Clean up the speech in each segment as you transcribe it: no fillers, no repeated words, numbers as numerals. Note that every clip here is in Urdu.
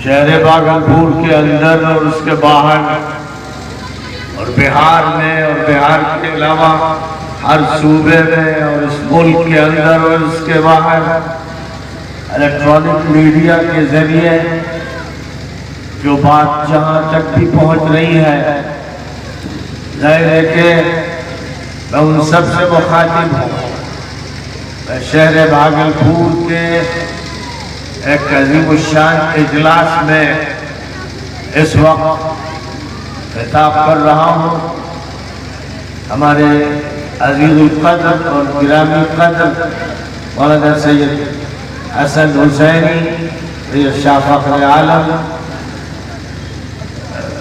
شہر بھاگلپور کے اندر اور اس کے باہر اور بہار میں اور بہار کے علاوہ ہر صوبے میں اور اس ملک کے اندر اور اس کے باہر الیکٹرانک میڈیا کے ذریعے جو بات جہاں تک بھی پہنچ رہی ہے، ظاہر ہے کہ میں ان سب سے مخاطب ہوں۔ میں شہر بھاگلپور کے ایک عظیم الشان اجلاس میں اس وقت خطاب کر رہا ہوں۔ ہمارے عزیز القدر اور گرامی قدر مولانا سید حسن حسینی سید شاہ فخر عالم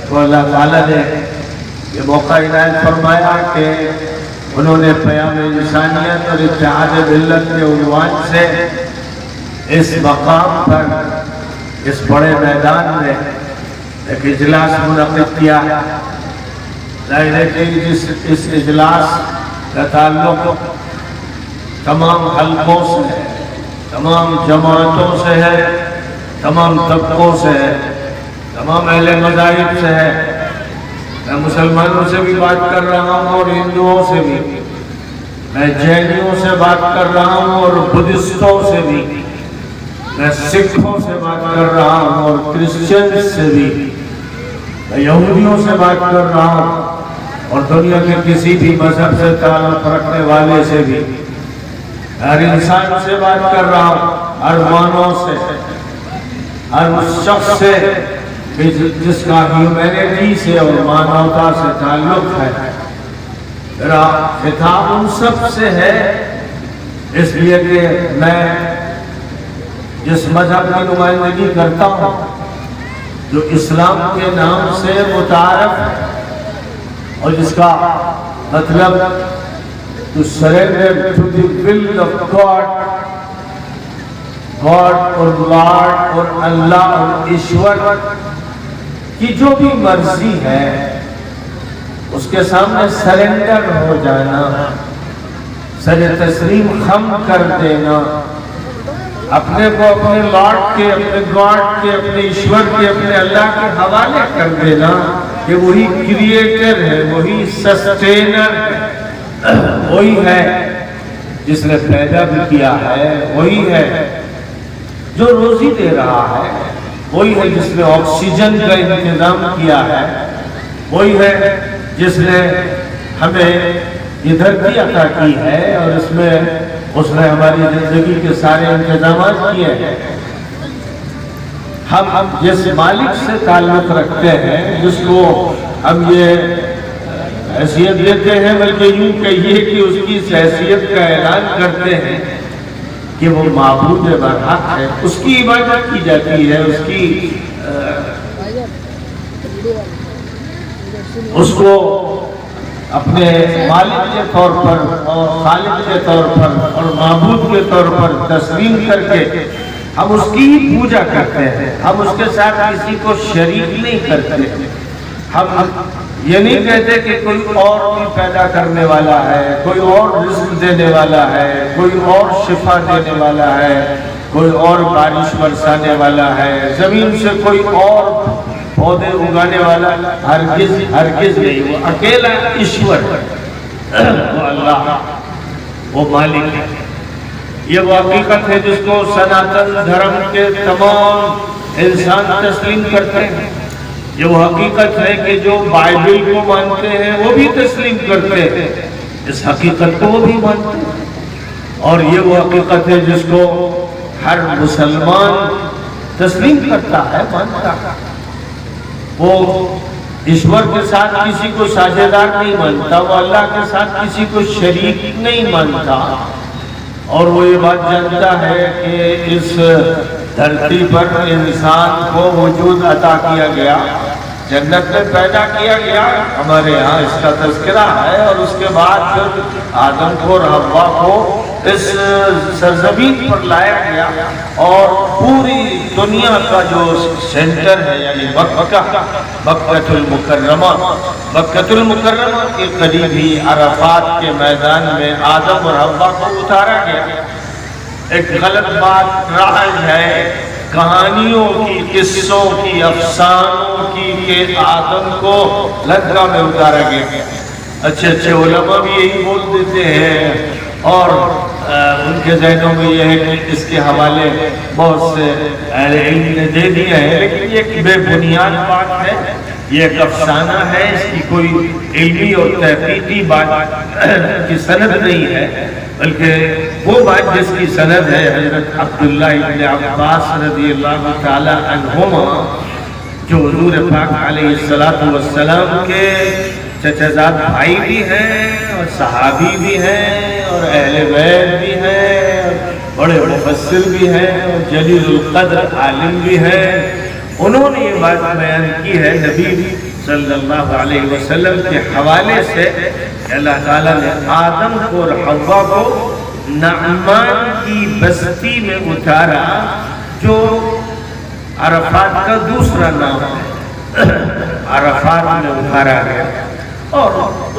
تو اللہ تعالیٰ نے یہ موقع عنایت فرمایا کہ انہوں نے پیام انسانیت اور اتحاد ملت کے عنوان سے اس مقام پر اس بڑے میدان میں ایک اجلاس منعقد کیا ہے۔ ظاہر ہے کہ اس اجلاس کا تعلق تمام حلقوں سے ہے، تمام جماعتوں سے ہے، تمام طبقوں سے ہے، تمام اہل مذاہب سے ہے۔ میں مسلمانوں سے بھی بات کر رہا ہوں اور ہندوؤں سے بھی، میں جینیوں سے بات کر رہا ہوں اور بدھسٹوں سے بھی، میں سکھوں سے بات کر رہا ہوں اور کرسچن سے بھی، میں یہودیوں سے بات کر رہا ہوں اور دنیا کے کسی بھی مذہب سے تعلق رکھنے والے سے بھی، ہر انسان سے بات کر رہا ہوں، ہر مانو سے، ہر اس شخص سے جس کا ہیومینٹی سے اور مانوتا سے تعلق ہے۔ میرا خطاب ان سب سے ہے، اس لیے کہ میں جس مذہب کی نمائندگی کرتا ہوں جو اسلام کے نام سے متعارف ہے اور جس کا مطلب to surrender to the will of God اور لارڈ اور اللہ اور ایشور کی جو بھی مرضی ہے اس کے سامنے سرنڈر ہو جانا، سر تسلیم خم کر دینا، اپنے کو اپنے لارڈ کے، اپنے گاڈ کے، اپنے ایشور کے، اپنے اللہ کے حوالے کر دینا کہ وہی کریٹر ہے، وہی سسٹینر ہے، وہی ہے جس نے پیدا بھی کیا ہے، وہی ہے جو روزی دے رہا ہے، وہی ہے جس نے آکسیجن کا انتظام کیا ہے، وہی ہے جس نے ہمیں یہ دھرتی عطا کی ہے اور اس نے ہماری زندگی کے سارے انتظامات کیے ہیں۔ ہم جس مالک سے تعلق رکھتے ہیں، جس کو ہم یہ حیثیت دیتے ہیں، بلکہ یوں کہیے کہ اس کی حیثیت کا اعلان کرتے ہیں کہ وہ معبود برحق ہے، اس کی عبادت کی جاتی ہے، اس کو اپنے مالک کے طور پر اور خالق کے طور پر اور معبود کے طور پر تسلیم کر کے ہم اس کی ہی پوجا کرتے ہیں۔ ہم اس کے ساتھ کسی کو شریک نہیں کرتے۔ ہم یہ نہیں کہتے کہ کوئی اور بھی پیدا کرنے والا ہے، کوئی اور رزق دینے والا ہے، کوئی اور شفا دینے والا ہے، کوئی اور بارش برسانے والا ہے، زمین سے کوئی اور پودے اگانے والا، ہرگز نہیں۔ وہ اکیلا ایشور ہے، وہ اللہ، وہ مالک ہے۔ یہ وہ حقیقت ہے جس کو سناتن دھرم کے تمام انسان تسلیم کرتے ہیں۔ یہ وہ حقیقت ہے کہ جو بائبل کو مانتے ہیں وہ بھی تسلیم کرتے ہیں، اس حقیقت کو وہ بھی مانتے ہیں۔ اور یہ وہ حقیقت ہے جس کو ہر مسلمان تسلیم کرتا ہے، مانتا ہے۔ وہ ایشور کے ساتھ کسی کو ساجھیدار نہیں مانتا، وہ اللہ کے ساتھ کسی کو شریک نہیں مانتا، اور وہ یہ بات جانتا ہے کہ اس دھرتی پر انسان کو وجود عطا کیا گیا، جنت میں پیدا کیا گیا، ہمارے یہاں اس کا تذکرہ ہے، اور اس کے بعد پھر آدم کو اور حوا کو اس سرزمین پر لایا گیا، اور پوری دنیا کا جو سینٹر ہے یعنی مکہ المکرمہ کے قریب ہی عرفات کے میدان میں آدم اور حوا کو اتارا گیا۔ ایک غلط بات رائج ہے، کہانیوں کی، قصوں کی، افسانوں کی کہ آدم کو لنکا میں اتارا گیا۔ اچھے اچھے علماء بھی یہی بول دیتے ہیں، اور ان کے ذہنوں میں یہ ہے کہ اس کے حوالے بہت سے اہل علم نے دے دیے ہیں، لیکن یہ ایک بے بنیاد بات ہے، یہ ایک افسانہ ہے، اس کی کوئی علمی اور تحقیقی بات کی سند نہیں ہے، بلکہ وہ بات جس کی سند ہے حضرت عبداللہ ابن عباس رضی اللہ تعالی عنہما، جو حضور پاک علیہ السلام کے چچا زاد بھائی بھی ہیں اور صحابی بھی ہیں اور اہل بیت بھی ہیں اور بڑے مفسر بھی ہیں اور جلیل القدر عالم بھی ہیں۔ انہوں نے یہ بات بیان کی ہے نبی صلی اللہ علیہ وسلم کے حوالے سے، اللہ تعالیٰ نے آدم کو اور حوا کو نعمان کی بستی میں اتارا، جو عرفات کا دوسرا نام ہے، عرفات میں اتارا گیا، اور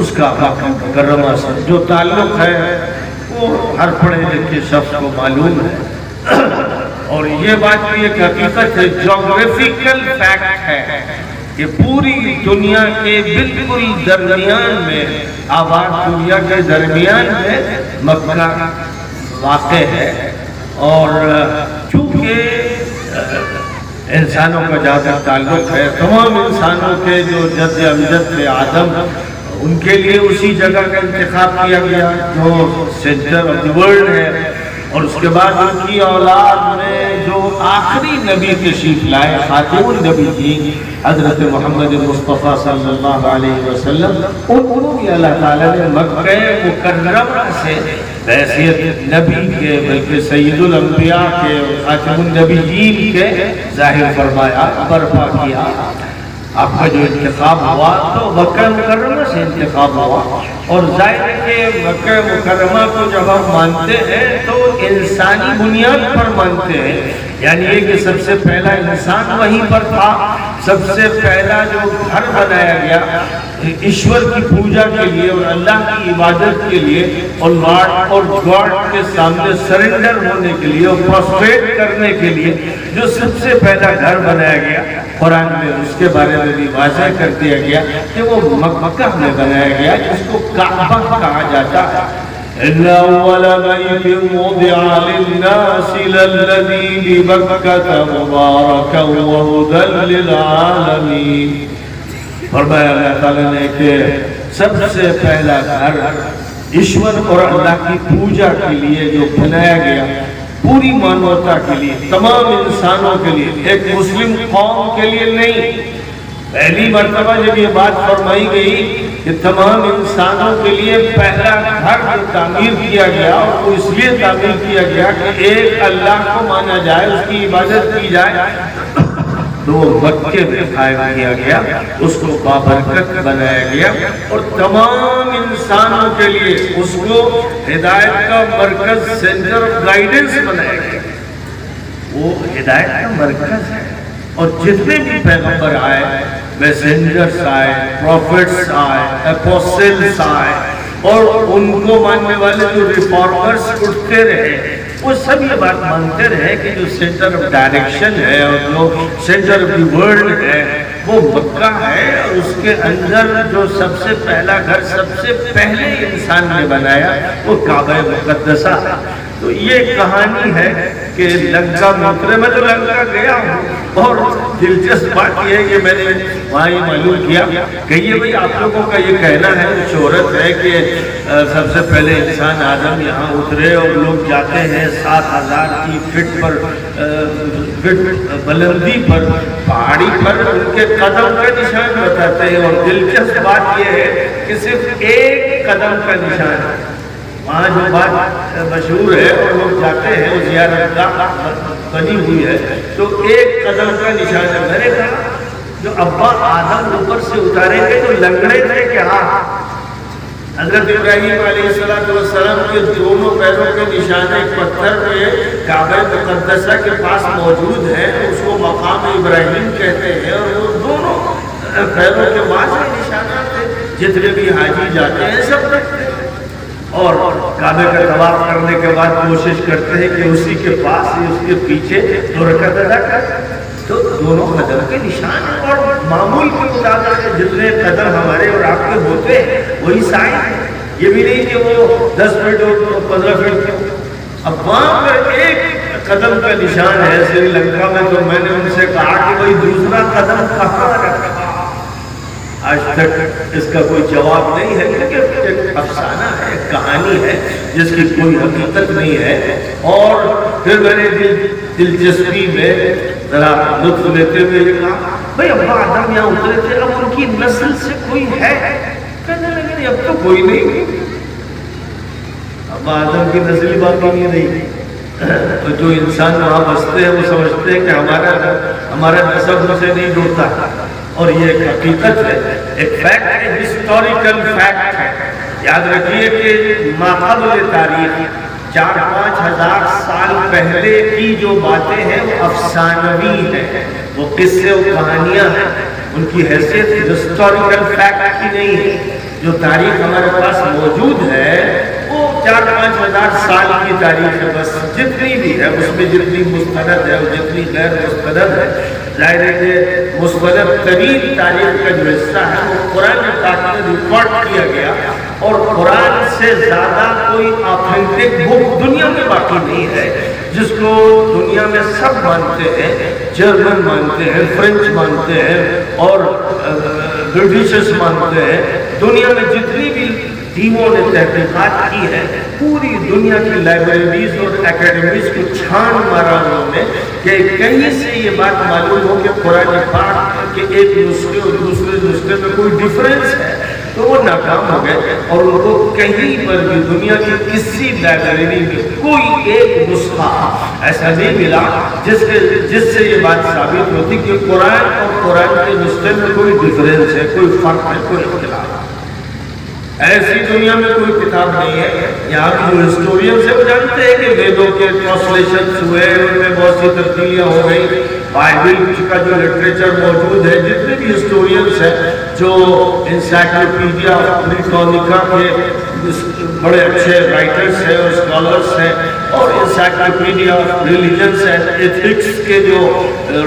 اس کا مکہ مکرمہ سے جو تعلق ہے وہ ہر پڑھے لکھے شخص کو معلوم ہے، اور یہ بات بھی ایک حقیقت ہے، جغرافیکل فیکٹ ہے کہ پوری دنیا کے بالکل درمیان میں، آباد دنیا کے درمیان میں مکہ واقع ہے، اور چونکہ انسانوں کا جہاں تک تعلق ہے، تمام انسانوں کے جو جد امجد تھے آدم، ان کے لیے اسی جگہ کا انتخاب کیا گیا جو سینٹر آف دی ورلڈ ہے، اور اس کے بعد ان کی اولاد میں جو آخری نبی تشریف لائے، خاتم النبیین حضرت محمد مصطفیٰ صلی اللہ علیہ وسلم، انہوں بھی اللہ تعالیٰ نے مکہ مکرمہ سے بحیثیت نبی کے، بلکہ سید الانبیاء کے، خاتم النبیین کے ظاہر فرمایا، برپا کیا۔ آپ کا جو انتخاب ہوا تو مکہ مکرمہ سے انتخاب ہوا، اور ظاہر ہے کہ مکہ مکرمہ کو جب ہم مانتے ہیں تو انسانی بنیاد پر مانتے ہیں، یعنی یہ کہ سب سے پہلا انسان وہیں پر تھا، سب سے پہلا جو گھر بنایا گیا ایشور کی پوجا کے لیے اور اللہ کی عبادت کے لیے، اور لارڈ اور گاڈ کے سامنے سرنڈر ہونے کے لیے اور پروسٹریٹ کرنے کے لیے جو سب سے پہلا گھر بنایا گیا، قرآن میں اس کے بارے میں بھی واضح کر دیا گیا کہ وہ مکہ میں بنایا گیا، جس کو کعبہ کہا جاتا ہے۔ إِنَّ أَوَّلَ بَيْتٍ وُضِعَ لِلنَّاسِ لَلَّذِي بِبَكَّةَ مُبَارَكًا وَهُدًى لِلْعَالَمِينَ۔ فرمایا اللہ تعالیٰ نے کہ سب سے پہلا گھر ایشور اور اللہ کی پوجا کے لیے جو بنایا گیا، پوری مانوتا کے لیے، تمام انسانوں کے لیے، ایک مسلم قوم کے لیے نہیں۔ پہلی مرتبہ جب یہ بات فرمائی گئی کہ تمام انسانوں کے لیے پہلا گھر جو تعمیر کیا گیا، اور وہ اس لیے تعمیر کیا گیا کہ ایک اللہ کو مانا جائے، اس کی عبادت کی جائے، تو وہ مکے میں قائم کیا گیا، اس کو بابرکت بنایا گیا، اور تمام انسانوں کے لیے اس کو ہدایت کا مرکز، سینٹر آف گائیڈنس بنایا گیا۔ وہ ہدایت کا مرکز ہے، اور جتنے بھی پیغمبر آئے، میسنجرز آئے، پروفیٹس آئے، اپوسٹلز آئے، اور ان کو ماننے والے جو ریفارمرز اٹھتے رہے، وہ سب یہ بات مانتے رہے کہ جو سینٹر آف ڈائریکشن ہے اور جو سینٹر آف دی ورلڈ ہے وہ مکہ ہے، اور اس کے اندر جو سب سے پہلا گھر سب سے پہلے انسان نے بنایا وہ کعبہ مقدسہ ہے۔ تو یہ کہانی ہے کہ لنکا میں اترے۔ میں تو لنکا گیا ہوں، اور دلچسپ بات یہ ہے کہ میں نے وہاں یہ معلوم کیا کہ یہ بھئی آپ لوگوں کا یہ کہنا ہے، شہرت ہے کہ سب سے پہلے انسان آدم یہاں اترے، اور لوگ جاتے ہیں 7000 کی فٹ بلندی پر، پہاڑی پر ان کے قدم کا نشان بتاتے ہیں، اور دلچسپ بات یہ ہے کہ صرف ایک قدم کا نشان ہے۔ وہاں جو بات مشہور ہے اور لوگ جاتے ہیں، وہ زیارت گاہ بنی ہوئی ہے، تو ایک قدم کا نشان ہے۔ میں نے کہا جو ابا آدم اوپر سے اتارے گئے تو لنگڑے تھے کہ ہاں، حضرت ابراہیم علیہ السلام کے دونوں پیروں کے نشان ایک پتھر پہ کعبہ مقدسہ کے پاس موجود ہے، اس کو مقام ابراہیم کہتے ہیں، اور وہ دونوں پیروں کے واضح نشانات ہیں، جتنے بھی حاجی جاتے ہیں سب رکھتے ہیں۔ اور کعبے کا طواف کرنے کے بعد کوشش کرتے ہیں کہ اسی کے پاس ہی اس کے پیچھے 2 رکعت ادا کر. تو دونوں قدم کے نشان ہیں اور معمول کے مطابق جتنے قدم ہمارے اور آپ کے ہوتے ہیں وہی سائن ہے. یہ بھی نہیں کہ وہ 10 فٹ اور 15 فٹ کے. اب وہاں پر ایک قدم کا نشان ہے سری لنکا میں. تو میں نے ان سے کہا کہ وہی دوسرا قدم کہاں رکھا؟ آج تک اس کا کوئی جواب نہیں ہے، کیونکہ ایک افسانہ ہے، ایک کہانی ہے جس کی کوئی حقیقت نہیں ہے. اور پھر میں نے دلچسپی میں ذرا لطف لیتے ہوئے یہ کہا بھئی ابا آدم یہاں اترے تھے، اب ان کی نسل سے کوئی ہے؟ کہنے لگے نہیں اب تو کوئی نہیں، ابا آدم کی نسل باقی نہیں رہی. تو جو انسان وہاں بستے ہیں وہ سمجھتے ہیں کہ ہمارا نسب سے نہیں جڑتا. اور یہ ایک حقیقت ہے، ایک فیکٹ ہے، ہسٹوریکل فیکٹ ہے. یاد رکھیے کہ ماقبل تاریخ 4-5 ہزار سال پہلے کی جو باتیں ہیں وہ افسانوی ہیں، وہ قصے و کہانیاں ہیں. ان کی حیثیت ہسٹوریکل فیکٹ کی نہیں ہے. جو تاریخ ہمارے پاس موجود ہے وہ 4-5 ہزار سال کی تاریخ ہے. بس جتنی بھی ہے اس میں جتنی مستند ہے اور جتنی غیر مستند ہے، ظاہر ہے کہ مستند ترین تاریخ کا جو حصہ ہے وہ قرآن پاک میں ریکارڈ کیا گیا. اور قرآن سے زیادہ کوئی آتھینٹک بک دنیا میں باقی نہیں ہے جس کو دنیا میں سب مانتے ہیں. جرمن مانتے ہیں، فرینچ مانتے ہیں اور برٹشز مانتے ہیں. دنیا میں جتنی بھی ٹیموں نے تحقیقات کی ہے، پوری دنیا کی لائبریریز اور اکیڈمیز کو چھان مارا انہوں نے کہ کہیں سے یہ بات معلوم ہو کہ قرآن پاک کے ایک نسخے اور دوسرے نسخے میں کوئی ڈیفرنس ہے. تو وہ ناکام ہو گئے اور ان کو کہیں پر بھی دنیا کی کسی لائبریری میں کوئی ایک نسخہ ایسا نہیں ملا جس سے یہ بات ثابت ہوتی کہ قرآن اور قرآن کے نسخے میں کوئی ڈیفرنس ہے، کوئی فرق ہے، کوئی اختلاف. ایسی دنیا میں کوئی کتاب نہیں ہے. یہاں کی جو ہسٹورینز ہیں وہ جانتے ہیں کہ ویدوں کے ٹرانسلیشنز ہوئے، ان میں بہت سی تبدیلیاں ہو گئی. بائبل کا جو لٹریچر موجود ہے، جتنے بھی ہسٹورینز ہیں جو انسائکلوپیڈیا بریٹانیکا کے بڑے اچھے رائٹرز ہیں اور اسکالرز ہیں، اور انسائکلوپیڈیا ریلیجنس اینڈ ایتھکس کے جو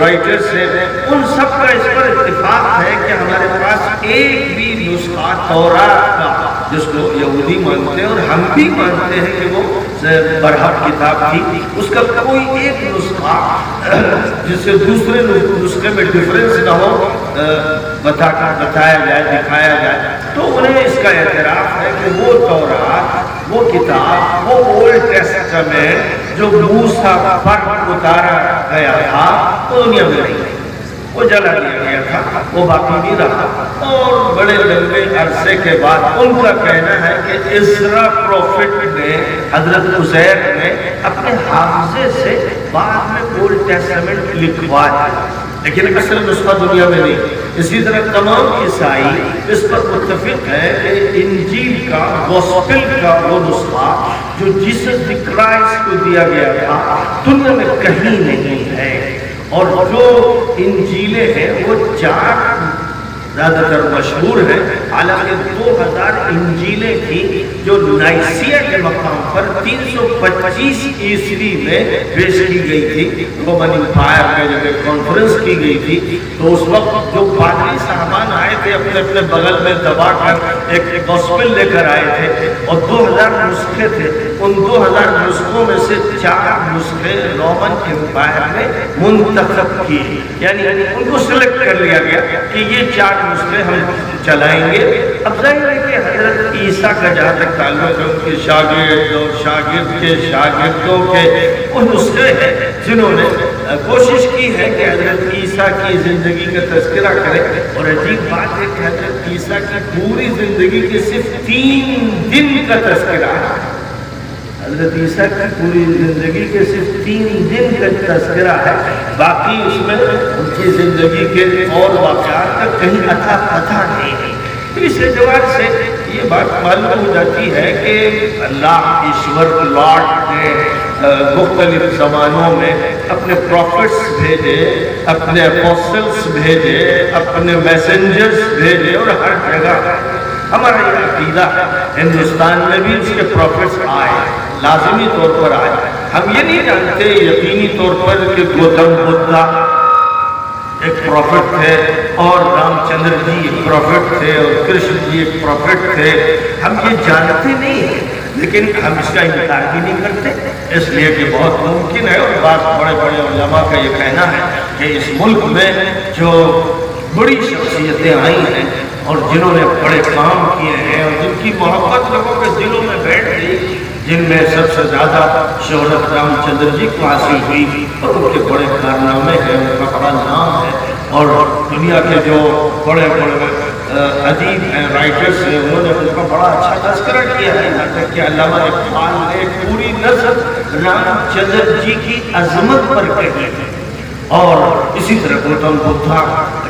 رائٹرز ہیں، ان سب کا اس پر اتفاق ہے کہ ہمارے پاس ایک بھی نسخہ تورات کا، جس کو یہودی مانتے ہیں اور ہم بھی مانتے ہیں کہ وہ برحق کتاب تھی، اس کا کوئی ایک نسخہ جس سے دوسرے نسخے میں ڈیفرنس نہ ہو بتایا جائے، دکھایا جائے. تو انہیں اس کا اعتراف ہے کہ وہ تورات، وہ کتاب، وہ اولڈ ٹیسٹمنٹ جو موسیٰ پر اتارا گیا تھا وہ دنیا میں نہیں ہے، وہ جلا دیا گیا تھا، وہ باقی نہیں رہا. اور بڑے لمبے عرصے کے بعد ان کا کہنا ہے کہ عزرا پروفٹ نے، حضرت عزیر نے اپنے حافظے سے بعد میں اولڈ ٹیسٹمنٹ لکھوا دیا، لیکن اصل نسخہ دنیا میں نہیں. اسی طرح تمام عیسائی اس پر متفق ہے کہ انجیل کا، گوسپل کا وہ نسخہ جو جیسس دی کرائسٹ کو دیا گیا تھا دنیا میں کہیں نہیں ہے. اور جو انجیلیں ہیں وہ 4 زیادہ تر مشہور ہیں، حالانکہ 2000 انجیلیں تھیں جو نائسیہ کے مقام پر 325 عیسوی میں پیش کی گئی تھی. رومن امپائر میں جب ایک کانفرنس کی گئی تھی تو اس وقت جو پادری صاحبان آئے تھے اپنے اپنے بغل میں دبا کر ایک گوسپل لے کر آئے تھے اور 2000 نسخے تھے. ان 2000 نسخوں میں سے 4 نسخے رومن امپائر نے منتخب کیے، یعنی ان کو سلیکٹ کر لیا گیا کہ یہ 4 نسخے ہم چلائیں گے. اب ظاہر ہے کہ حضرت عیسیٰ کا جہاں تک تعلق ہے، ان کے شاگرد اور شاگرد کے شاگردوں کے وہ نسخے ہیں جنہوں نے کوشش کی ہے کہ حضرت عیسیٰ کی زندگی کا تذکرہ کرے. اور عجیب بات ہے کہ حضرت عیسیٰ کی پوری زندگی کے صرف 3 دن کا تذکرہ ہے. حضرت عیسیٰ کی پوری زندگی کے صرف 3 دن کا تذکرہ ہے، باقی اس میں ان کی زندگی کے اور واقعات کا کہیں اتھا پتہ نہیں ہے. اس اعتبار سے یہ بات معلوم ہو جاتی ہے کہ اللہ ایشور لارڈ نے مختلف زمانوں میں اپنے پروفٹس بھیجے، اپنے اپوسٹلس بھیجے، اپنے میسنجرز بھیجے، اور ہر جگہ ہمارا یہ عقیدہ ہے ہندوستان میں بھی اس کے پروفٹس آئے، لازمی طور پر آئے۔ ہم یہ نہیں جانتے یقینی طور پر کہ گوتم بدھا ایک پروفٹ تھے اور رام چندر جی ایک پروفٹ تھے اور کرشن جی ایک پروفٹ تھے، ہم یہ جانتے نہیں ہیں، لیکن ہم اس کا انکار بھی نہیں کرتے، اس لیے کہ بہت ممکن ہے۔ اور بعض بڑے بڑے علماء کا یہ کہنا ہے کہ اس ملک میں جو بڑی شخصیتیں آئی ہیں اور جنہوں نے بڑے کام کیے ہیں اور جن کی محبت لوگوں کے دلوں میں بیٹھ گئی، جن میں سب سے زیادہ شہرت رام چندر جی کو حاصل ہوئی اور ان کے بڑے کارنامے ہیں، ان کا بڑا نام ہے، اور دنیا کے جو بڑے بڑے ادیب ہیں، رائٹرز ہیں، انہوں نے ان کا بڑا اچھا تذکرہ کیا ہے، یہاں تک کہ علامہ اقبال نے ایک پوری نظم رام چندر جی کی عظمت پر کہی ہے۔ اور اسی طرح گوتم بدھا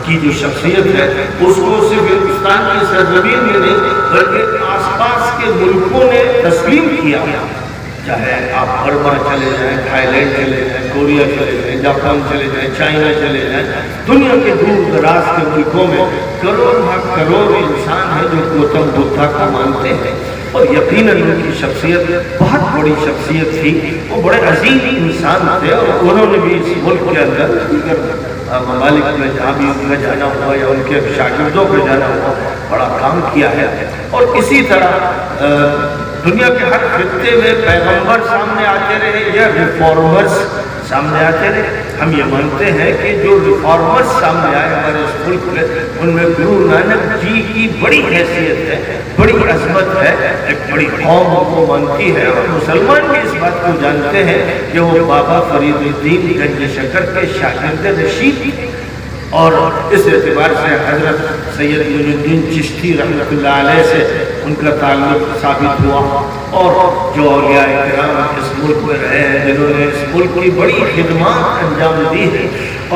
کی جو شخصیت ہے اس کو صرف ہندوستان کی سرزمین میں نہیں بلکہ آس پاس کے ملکوں نے تسلیم کیا، چاہے آپ برما چلے جائیں، تھائی لینڈ چلے جائیں، کوریا چلے جائیں، جاپان چلے جائیں، چائنا چلے جائیں، دنیا کے دور دراز کے ملکوں میں کروڑ انسان ہیں جو گوتم بدھا کو مانتے ہیں، اور یقیناً ان کی شخصیت بہت بڑی شخصیت تھی، وہ بڑے عظیم انسان تھے، اور انہوں نے بھی اس ملک کے اندر دیگر ممالک میں جہاں بھی ان کا جانا ہوا یا ان کے شاگردوں کا جانا ہوا بڑا کام کیا ہے۔ اور اسی طرح دنیا کے ہر خطے میں پیغمبر سامنے آتے رہے یا ریفارمرز سامنے آتے رہے۔ ہم یہ مانتے ہیں کہ جو ریفارمرز سامنے آئے ہمارے اس ملک میں، ان میں گرو نانک جی کی بڑی حیثیت ہے، بڑی عظمت ہے، ایک بڑی قوم کو مانتی ہے، اور مسلمان بھی اس بات کو جانتے ہیں کہ وہ بابا فرید الدین گنج شکر کے شاگرد رشید تھے، اور اس اعتبار سے حضرت سید معین الدین چشتی رحمۃ اللہ علیہ سے ان کا تعلق ثابت ہوا، اور جو اولیاء کرام اس ملک میں رہے ہیں جنہوں نے اس ملک کی بڑی خدمات انجام دی ہے،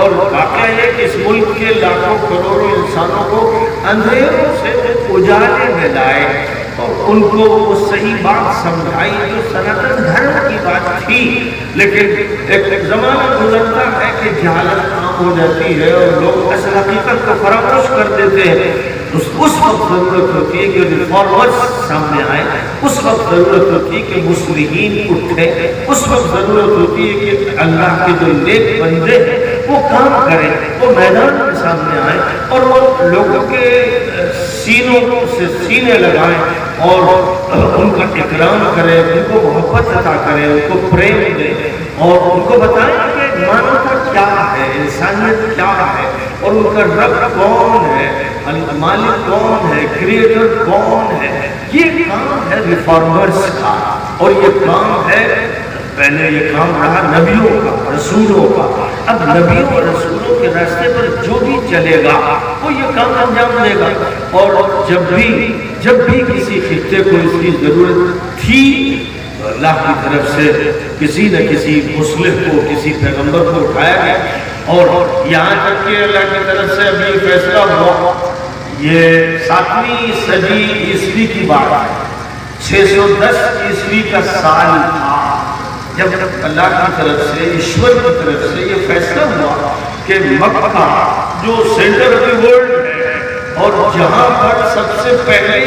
اور واقعہ یہ کہ اس ملک کے لاکھوں کروڑوں انسانوں کو اندھیروں سے اجالے میں لائے اور ان کو وہ صحیح بات سمجھائی جو سناتن دھرم کی بات تھی، لیکن ایک زمانہ گزرتا ہے کہ جہالت عام ہو جاتی ہے اور لوگ اصل حقیقت کو فراموش کر دیتے ہیں۔ اس وقت ضرورت ہوتی ہے کہ ریفارمرز سامنے آئے، اس وقت ضرورت ہوتی ہے کہ مسلمین اٹھے، اس وقت ضرورت ہوتی ہے کہ اللہ کے جو نیک بندے ہیں وہ کام کریں، وہ میدان کے سامنے آئیں اور وہ لوگوں کے سینوں سے سینے لگائیں اور ان کا اکرام کریں، ان کو محبت عطا کریں، ان کو پریم دیں اور ان کو بتائیں کہ مانوتا کیا ہے، انسانیت کیا ہے، اور ان کا رب کون ہے، مالک کون ہے، کریٹر کون ہے۔ یہ کام ہے ریفارمرز کا، اور یہ کام ہے، پہلے یہ کام رہا نبیوں کا، رسولوں کا، اب نبیوں اور رسولوں کے راستے پر جو بھی چلے گا وہ یہ کام انجام دے گا۔ اور جب بھی کسی خطے کو اس کی ضرورت تھی تو اللہ کی طرف سے کسی نہ کسی مصلح کو، کسی پیغمبر کو اٹھایا گیا، اور یہاں تک کہ اللہ کی طرف سے ابھی فیصلہ ہوا، یہ 7ویں صدی عیسوی کی بات ہے، 610 عیسوی کا سال تھا جب اللہ کی طرف سے، ایشور کی طرف سے یہ فیصلہ ہوا کہ مکہ جو سینٹر آف دی ورلڈ ہے اور جہاں پر سب سے پہلے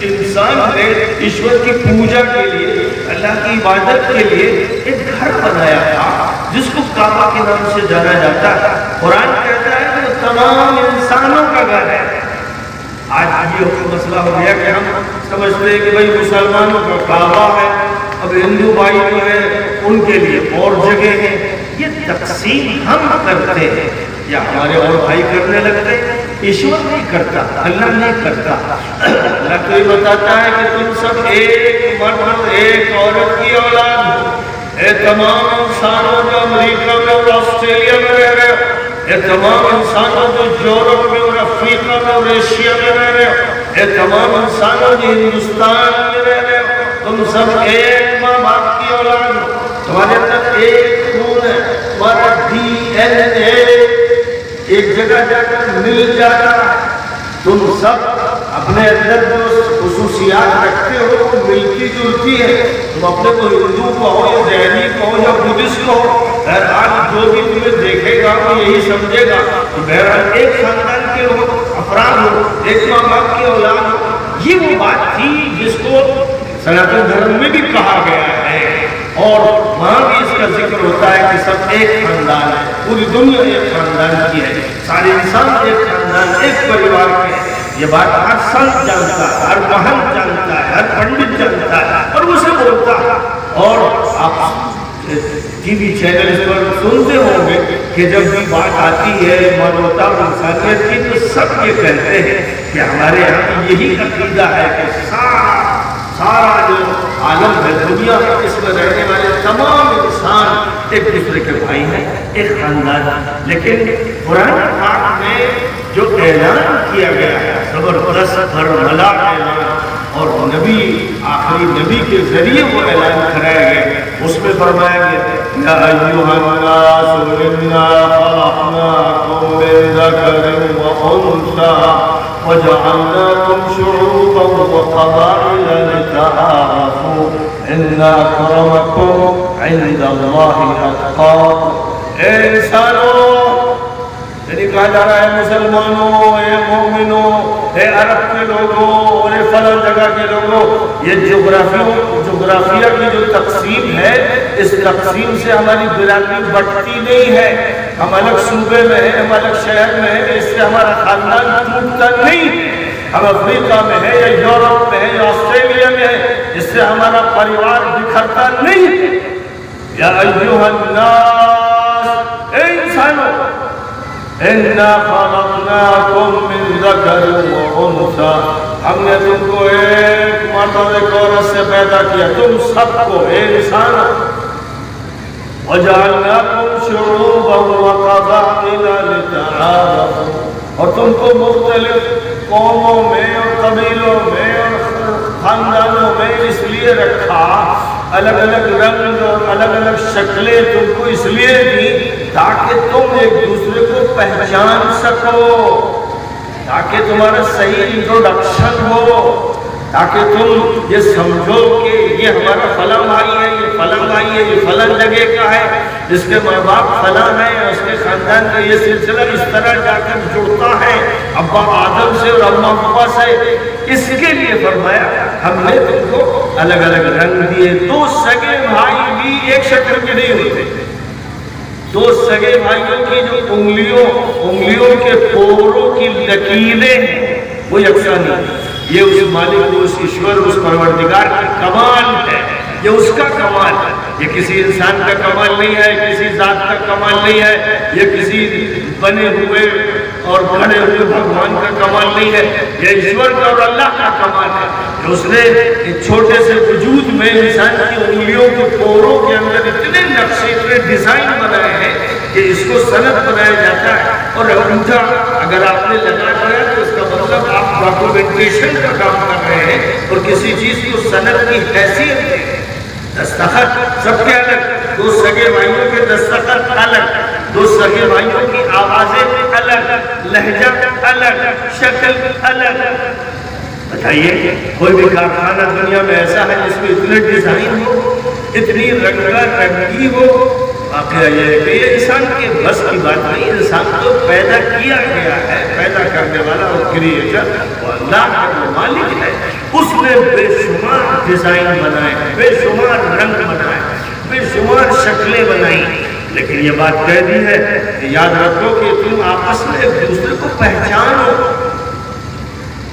انسان نے ایشور کی پوجا کے لیے، اللہ کی عبادت کے لیے ایک گھر بنایا تھا جس کو کعبہ کے نام سے جانا جاتا ہے۔ قرآن کہتا ہے کہ وہ تمام انسانوں کا گھر ہے۔ آج یہ مسئلہ ہو گیا کہ ہم سمجھتے ہیں کہ بھائی مسلمانوں کا کعبہ ہے، اب ہندو بھائی جو ہے ان کے لیے اور جگہ ہے۔ یہ تقسیم ہم کرتے ہیں یا ہمارے اور بھائی کرنے لگتے ہیں، ایشور نہیں کرتا، اللہ نہیں کرتا۔ اللہ تو یہ بتاتا ہے کہ تم سب ایک مرد ایک عورت کی اولاد ہو۔ اے تمام انسانوں جو امریکہ میں اور آسٹریلیا میں رہ رہے ہو، اے تمام انسانوں جو یورپ میں اور افریقہ میں اور ایشیا میں رہ رہے ہو، اے تمام انسانوں جو ہندوستان میں رہ رہے ہو، تم سب ایک ماں باپ کی اولاد ہو، تمہارے اندر ایک خون ہے، تمہارا DNA ایک جگہ جا کر مل جاتا ہے، تم سب اپنے اندر جو خصوصیات رکھتے ہو وہ ملتی جلتی ہے، تم اپنے کو ہندو کہو یا جینی کہو یا بدھسٹ کہو، بہرحال جو بھی تمہیں دیکھے گا وہ یہی سمجھے گا کہ بہرحال ایک خاندان کے ہو، افراد ہو، ایک ماں باپ کی اولاد ہو، یہ وہ بات تھی جس کو سناتن دھرم میں بھی کہا گیا ہے، اور وہاں بھی اس کا ذکر ہوتا ہے کہ سب ایک خاندان ہے، پوری دنیا ایک خاندان کی ہے، سارے انسان ایک خاندان ایک پریوار کے ہیں۔ یہ بات ہر سنت جانتا ہے، ہر مہنت جانتا ہے، ہر پنڈت جانتا ہے، اور وہ سے بولتا ہے۔ اور آپ ٹی وی چینلز پر سنتے ہوں گے کہ جب بھی بات آتی ہے مانوتا اور انسانیت کی تو سب یہ کہتے ہیں کہ ہمارے یہاں یہی عقیدہ ہے کہ سارا جو عالم ہے، دنیا اس میں رہنے والے تمام انسان ایک دوسرے کے بھائی ہیں، ایک خاندان۔ لیکن قرآن پاک میں جو اعلان کیا گیا ہے، زبردست برملا اعلان، اور نبی آخری نبی کے ذریعے وہ اعلان کرایا گیا، اس میں فرمایا گیا یا ایھا الناس انا خلقناکم من ذکر وانثی وجعلناکم شعوبا وقبائل لتعارفوا ان اکرمکم عند اللہ اتقاکم۔ اے انسانوں، یعنی کہا جا رہا ہے مسلمانوں، اے مومنوں، اے عرب کے لوگوں اور اے فلاں جگہ کے لوگوں، یہ جغرافیہ کی جو تقسیم ہے، اس تقسیم سے ہماری برادری بڑھتی نہیں ہے۔ ہم الگ صوبے میں ہیں، ہم الگ شہر میں ہیں، اس سے ہمارا خاندان ٹوٹتا نہیں۔ ہم افریقہ میں ہیں یا یورپ میں ہیں یا آسٹریلیا میں ہیں، اس سے ہمارا پریوار بکھرتا نہیں۔ یا ایھا الناس، اے انسانوں، اِنَّا خَلَقْنَاكُم مِّن ذَكَرٍ وَأُنثىٰ، ہم نے تم کو ایک مرد اور ایک عورت سے پیدا کیا، تم سب کو اے انسان، وَجَعَلْنَاكُمْ شُعُوبًا وَقَبَائِلَ لِتَعَارَفُوا، اور تم کو مختلف قوموں میں اور قبیلوں میں اور خاندانوں میں اس لیے رکھا، الگ الگ رنگ اور الگ الگ شکلیں تم کو اس لیے دی تاکہ تم ایک دوسرے کو پہچان سکو، تاکہ تمہارا صحیح انٹروڈکشن ہو، تاکہ تم یہ سمجھو کہ یہ ہمارا فلاں بھائی ہے، یہ فلاں بھائی ہے، یہ فلاں جگہ کا ہے، اس کے ماں باپ فلاں ہیں، اس کے خاندان کا یہ سلسلہ اس طرح جا کر جڑتا ہے ابا آدم سے اور اماں حوا سے۔ اس کے لیے فرمایا ہم نے تم کو الگ الگ رنگ دیے۔ دو سگے بھائی بھی ایک شکل کے نہیں ہوتے، دو سگے بھائیوں کی جو انگلیوں کے پوروں کی لکیریں ہیں وہ یکساں نہیں۔ یہ اس مالک، اس ایشور، اس پروردگار کا کمال ہے، یہ اس کا کمال ہے، یہ کسی انسان کا کمال نہیں ہے، کسی ذات کا کمال نہیں ہے، یہ کسی بنے ہوئے اور کھڑے ہوئے بھگوان کا کمال نہیں ہے، یہ ایشور کا اور اللہ کا کمال ہے کہ اس نے ایک چھوٹے سے وجود میں انسان کی انگلیوں کے پوروں کے اندر اتنے نقشے، اتنے ڈیزائن بنائے ہیں کہ اس کو صنعت بنایا جاتا ہے۔ اور انگوٹھا اگر آپ نے لگا دیا تو اس کا مطلب آپ ڈاکومنٹیشن کا کام کر رہے ہیں اور کسی چیز کو صنعت کی حیثیت دے۔ دستخط سب کے الگ، دو سگے بھائیوں کے دستخط الگ، دو سگے بھائیوں کی آوازیں الگ، لہجہ الگ، شکل الگ۔ بتائیے کوئی بھی کارخانہ دنیا میں ایسا ہے جس میں اتنے ڈیزائن ہو، اتنی رنگا رنگی ہو؟ واقعہ یہ ہے کہ یہ انسان کے بس کی بات نہیں، انسان کو پیدا کیا گیا ہے، پیدا کرنے والا اور کریٹر وہ اللہ کا جو مالک ہے، اس نے بے شمار ڈیزائن بنائے، بے شمار رنگ بنائے، بے شمار شکلیں بنائی، لیکن یہ بات کہہ دی ہے کہ یاد رکھو کہ تم آپس میں ایک دوسرے کو پہچانو۔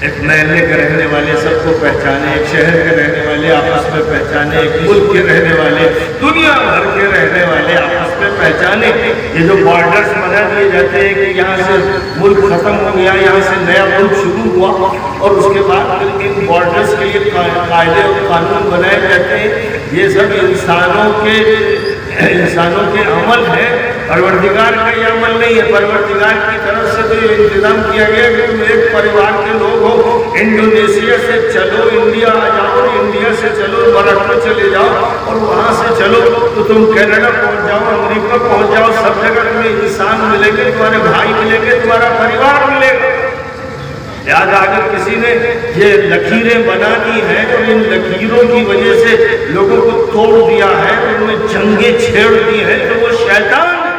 ایک محلے کے رہنے والے سب کو پہچانے، ایک شہر کے رہنے والے آپس میں پہچانے، ایک ملک کے رہنے والے، دنیا بھر کے رہنے والے آپس میں پہچانے۔ یہ جو بارڈرز بنا دیے جاتے ہیں کہ یہاں سے ملک ختم ہو گیا، یہاں سے نیا ملک شروع ہوا، اور اس کے بعد پھر ان بارڈرز کے لیے قاعدے اور قانون بنائے جاتے ہیں، یہ سب انسانوں کے عمل ہے، پروردگار کا یہ عمل نہیں ہے۔ پروردگار کی طرف سے تو یہ انتظام کیا گیا کہ تم ایک پریوار کے لوگ ہو، انڈونیشیا سے چلو انڈیا آ جاؤ، انڈیا سے چلو موروکو چلے جاؤ، اور وہاں سے چلو تو تم کینیڈا پہنچ جاؤ، امریکہ پہنچ جاؤ، سب جگہ تمہیں انسان ملیں گے، تمہارے بھائی ملیں گے، تمہارا پریوار ملے گا۔ لہٰذا اگر کسی نے یہ لکیریں بنا دی ہیں اور ان لکیروں کی وجہ سے لوگوں کو توڑ دیا ہے، ان میں جنگیں چھیڑ دی ہیں، تو وہ شیطان ہے۔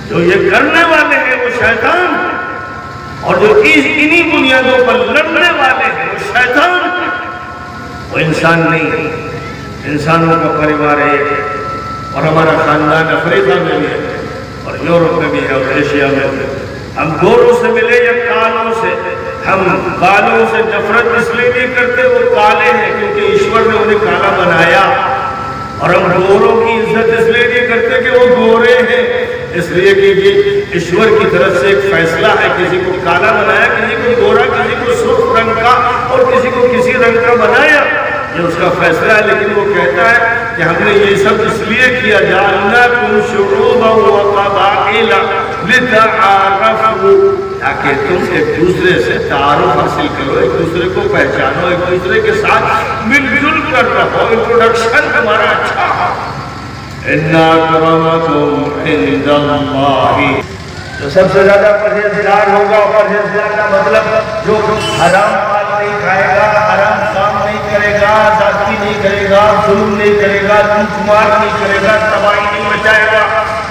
جو یہ کرنے والے ہیں وہ شیطان ہے۔ اور جو انہی بنیادوں پر لڑنے والے ہیں وہ شیطان ہیں، وہ انسان نہیں ہے۔ انسانوں کا پریوار ایک ہے، اور ہمارا خاندان افریقہ میں بھی ہے اور یورپ میں بھی ہے اور ایشیا میں بھی ہے۔ ہم گوروں سے ملے یا کالوں سے، ہم کالوں سے نفرت اس لیے نہیں کرتے وہ کالے ہیں کیونکہ ایشور نے انہیں کالا بنایا، اور ہم گوروں کی عزت اس لیے نہیں کرتے کہ وہ گورے ہیں، اس لیے کہ یہ ایشور کی طرف سے ایک فیصلہ ہے، کسی کو کالا بنایا، کسی کو گورا، کسی کو سرخ رنگ کا اور کسی کو کسی رنگ کا بنایا، یہ اس کا فیصلہ ہے۔ لیکن وہ کہتا ہے کہ ہم نے یہ سب اس لیے کیا جعلناکم شعوبا وقبائل لتعارفوا، تاکہ تم ایک دوسرے سے تعارف حاصل کرو، ایک دوسرے کو پہچانو، ایک دوسرے کے ساتھ مل جل کر رہو، انٹروڈکشن ہمارا اچھا ہو۔ ان اکرمکم عند اللہ، جو سب سے زیادہ پرہیزگار ہوگا، پرہیزگار کا مطلب جو حرام مال نہیں کھائے گا، حرام کام نہیں کرے گا، زیادتی نہیں کرے گا، ظلم نہیں کرے گا، لوٹ مار نہیں کرے گا، تباہی نہیں مچائے گا،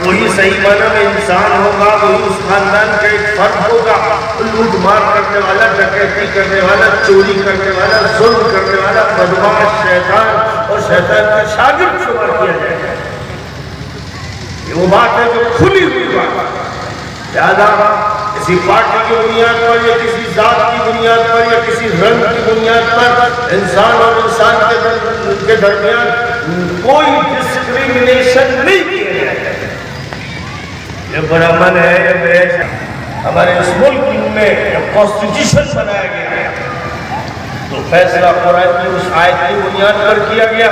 وہی صحیح معنی میں انسان ہوگا، وہی اس خاندان کا ایک فرد ہوگا۔ لوٹ مار کرنے والا، ڈکیتی کرنے والا، چوری کرنے والا، ظلم کرنے والا بدماش شیطان اور شیطان کا شاگرد شمار کیا جائے گا۔ یہ وہ بات ہے جو کھلی ہوئی بات ہے۔ لہذا کسی پارٹی کی بنیاد پر یا کسی ذات کی بنیاد پر یا کسی رنگ کی بنیاد پر انسان اور انسان کے درمیان کوئی ڈسکریمنیشن نہیں کیا جائے۔ یہ برامن ہے، یہ بیش ہے۔ ہمارے اس ملک میں جب کانسٹیٹیوشن بنایا گیا تو فیصلہ قرآن کی اس آیت کی بنیاد پر کیا گیا۔